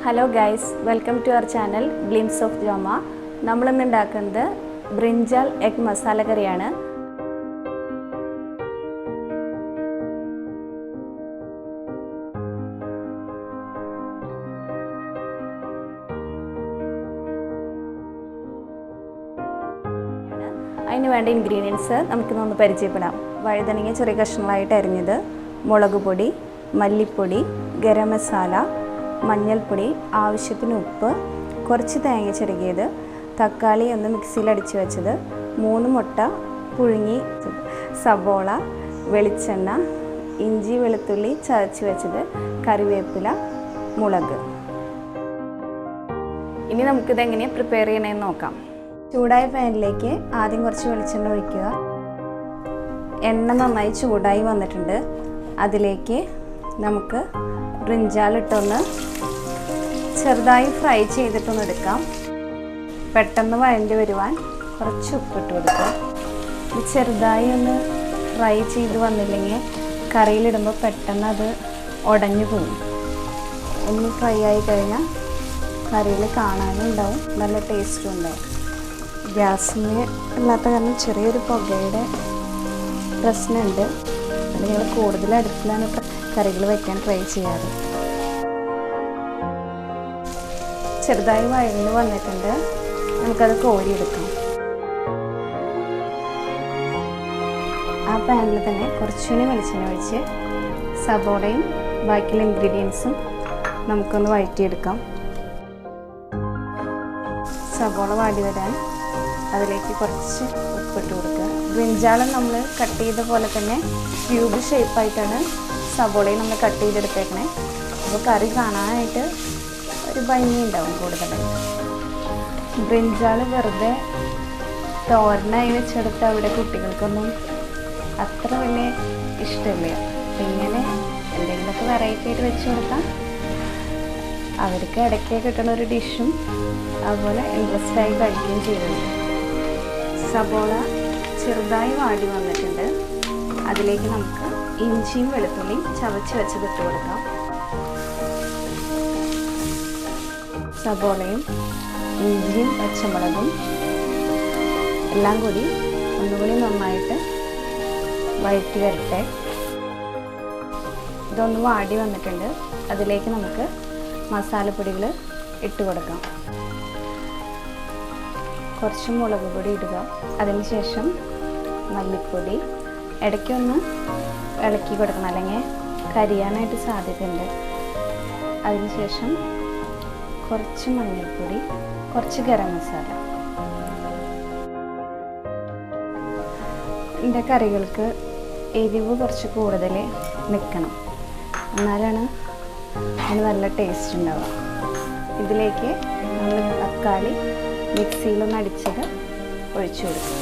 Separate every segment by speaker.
Speaker 1: Hello guys, welcome to our channel Glimpse of Joma. നമ്മൾ ഇന്ന് ഉണ്ടാക്കുന്നത് ബ്രിഞ്ചാൽ എഗ് മസാല കറിയാണ്. അതിന് വേണ്ട ഇൻഗ്രീഡിയൻസ് നമുക്കിന്ന് പരിചയപ്പെടാം. വഴുതനങ്ങ ചെറിയ കഷ്ണങ്ങളായിട്ട് അരിഞ്ഞത്, മുളക് പൊടി, മല്ലിപ്പൊടി, ഗരം മസാല, മഞ്ഞൾപ്പൊടി, ആവശ്യത്തിന് ഉപ്പ്, കുറച്ച് തേങ്ങ ചിരകിയത്, തക്കാളി ഒന്ന് മിക്സിയിൽ അടിച്ച് വെച്ചത്, 3 മുട്ട പുഴുങ്ങി, സബോള, വെളിച്ചെണ്ണ, ഇഞ്ചി വെളുത്തുള്ളി ചതച്ച് വെച്ചത്, കറിവേപ്പില, മുളക്. ഇനി നമുക്കിത് എങ്ങനെയാണ് പ്രിപ്പയർ ചെയ്യണമെന്ന് നോക്കാം. ചൂടായ പാനിലേക്ക് ആദ്യം കുറച്ച് വെളിച്ചെണ്ണ ഒഴിക്കുക. എണ്ണ നന്നായി ചൂടായി വന്നിട്ടുണ്ട്. അതിലേക്ക് നമുക്ക് ബ്രിഞ്ചാലിട്ടൊന്ന് ചെറുതായി ഫ്രൈ ചെയ്തിട്ടൊന്ന് എടുക്കാം. പെട്ടെന്ന് വഴണ്ടി വരുവാൻ കുറച്ച് ഉപ്പിട്ട് കൊടുക്കാം. ഇത് ചെറുതായി ഒന്ന് ഫ്രൈ ചെയ്ത് വന്നില്ലെങ്കിൽ കറിയിലിടുമ്പോൾ പെട്ടെന്ന് അത് ഉടഞ്ഞു പോകും. ഒന്ന് ഫ്രൈ ആയി കഴിഞ്ഞാൽ കറിയിൽ കാണാനും ഉണ്ടാവും, നല്ല ടേസ്റ്റും ഉണ്ടാവും. ഗ്യാസിന് ഇല്ലാത്ത കാരണം ചെറിയൊരു പുകയുടെ പ്രശ്നമുണ്ട്. അത് ഞങ്ങൾ കൂടുതൽ അടുപ്പിലാണ് കറികൾ വയ്ക്കാൻ ട്രൈ ചെയ്യാറ്. ചെറുതായി വഴന്ന് വന്നിട്ടുണ്ട്. നമുക്കത് കോരിയെടുക്കാം. ആ പാനിൽ തന്നെ കുറച്ചുകൂടി വെളിച്ചെണ്ണ ഒഴിച്ച് സബോളയും ബാക്കിയുള്ള ഇൻഗ്രീഡിയൻസും നമുക്കൊന്ന് വഴറ്റിയെടുക്കാം. സബോള വാടി വരാൻ അതിലേക്ക് കുറച്ച് ഉപ്പിട്ട് കൊടുക്കുക. ബ്രിഞ്ചാളും നമ്മൾ കട്ട് ചെയ്ത പോലെ തന്നെ ക്യൂബ് ഷേപ്പായിട്ടാണ് സബോളയും നമ്മൾ കട്ട് ചെയ്തെടുത്തേക്കണേ. അപ്പോൾ കറി കാണാനായിട്ട് ഒരു ഭംഗി ഉണ്ടാവും കൂടുതലായിട്ട്. ബ്രിഞ്ചാൾ വെറുതെ തോരനായി വെച്ചെടുത്ത് അവിടെ കുട്ടികൾക്കൊന്നും അത്ര വലിയ ഇഷ്ടമില്ല. ഇങ്ങനെ എന്തെങ്കിലുമൊക്കെ വെറൈറ്റി ആയിട്ട് വെച്ച് കൊടുത്താൽ അവർക്ക് ഇടയ്ക്ക് കിട്ടുന്ന ഒരു ഡിഷും അതുപോലെ ഇൻട്രസ്റ്റായി കഴിക്കുകയും ചെയ്തിട്ടുണ്ട്. സബോള ചെറുതായി വാടി വന്നിട്ടുണ്ട്. അതിലേക്ക് നമുക്ക് ഇഞ്ചിയും വെളുത്തുള്ളിയും ചതച്ച് വെച്ചതിട്ട് കൊടുക്കാം. സബോളയും ഇഞ്ചിയും പച്ചമുളകും എല്ലാം കൂടി ഒന്നുകൂടി നന്നായിട്ട് വഴറ്റി വരട്ടെ. ഇതൊന്ന് വാടി വന്നിട്ടുണ്ട്. അതിലേക്ക് നമുക്ക് മസാലപ്പൊടികൾ ഇട്ട് കൊടുക്കാം. കുറച്ച് മുളക് പൊടി ഇടുക. അതിനുശേഷം മല്ലിപ്പൊടി ഇടയ്ക്കൊന്ന് ഇളക്കി കൊടുക്കണം, അല്ലെങ്കിൽ കരിയാനായിട്ട് സാധ്യതയുണ്ട്. അതിനുശേഷം കുറച്ച് മഞ്ഞൾപ്പൊടി, കുറച്ച് ഗരം മസാല. എൻ്റെ കറികൾക്ക് എരിവ് കുറച്ച് കൂടുതൽ നിൽക്കണം, എന്നാലാണ് അതിന് നല്ല ടേസ്റ്റ് ഉണ്ടാവുക. ഇതിലേക്ക് നമ്മൾ തക്കാളി മിക്സിയിലൊന്ന് അടിച്ചത് ഒഴിച്ചു കൊടുക്കും.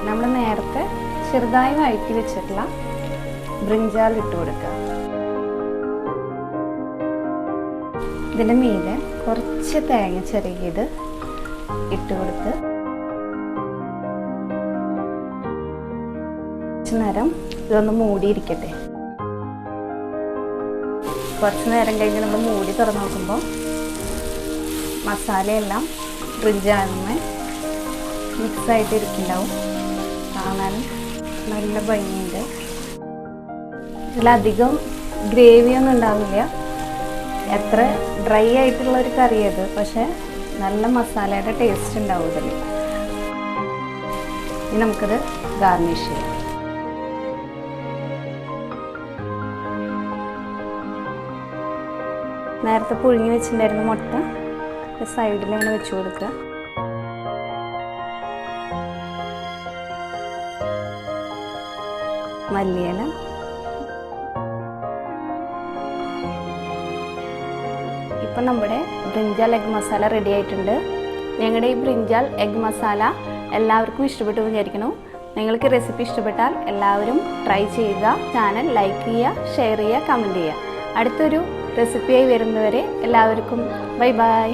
Speaker 1: നമ്മൾ നേരത്തെ ചെറുതായി വഴറ്റി വെച്ചിട്ടുള്ള ബ്രിഞ്ചാൽ ഇട്ട് കൊടുക്കുക. ഇതിൻ്റെ മീതെ കുറച്ച് തേങ്ങ ചിരകിയത് ഇട്ട് കൊടുത്ത് കുറച്ച് നേരം ഇതൊന്ന് മൂടിയിരിക്കട്ടെ. കുറച്ച് നേരം കഴിഞ്ഞ് നമ്മൾ മൂടി തുറന്ന് നോക്കുമ്പോൾ മസാലയെല്ലാം ബ്രിഞ്ചാലിന് മിക്സായിട്ട് ഇരിക്കുന്നുണ്ടാവും. കാണാനും നല്ല ഭംഗിയുണ്ട്. ഇതിലധികം ഗ്രേവിയൊന്നും ഉണ്ടാവില്ല. എത്ര ഡ്രൈ ആയിട്ടുള്ള ഒരു കറി അത്, പക്ഷേ നല്ല മസാലയുടെ ടേസ്റ്റ് ഉണ്ടാവും ഇതിൽ. ഇനി നമുക്കത് ഗാർണിഷ് ചെയ്യാം. നേരത്തെ പുഴുങ്ങി വെച്ചിട്ടുണ്ടായിരുന്ന മുട്ട സൈഡിൽ അങ്ങനെ വെച്ച് കൊടുക്കുക. മല്ലിയില, ഇപ്പം നമ്മുടെ ബ്രിഞ്ചാൽ എഗ് മസാല റെഡി ആയിട്ടുണ്ട്. ഞങ്ങളുടെ ഈ ബ്രിഞ്ചാൽ എഗ് മസാല എല്ലാവർക്കും ഇഷ്ടപ്പെട്ടു വിചാരിക്കുന്നു. നിങ്ങൾക്ക് റെസിപ്പി ഇഷ്ടപ്പെട്ടാൽ എല്ലാവരും ട്രൈ ചെയ്യുക. ചാനൽ ലൈക്ക് ചെയ്യുക, ഷെയർ ചെയ്യുക, കമൻറ്റ് ചെയ്യുക. അടുത്തൊരു റെസിപ്പിയായി വരുന്നവരെ എല്ലാവർക്കും ബൈ ബൈ.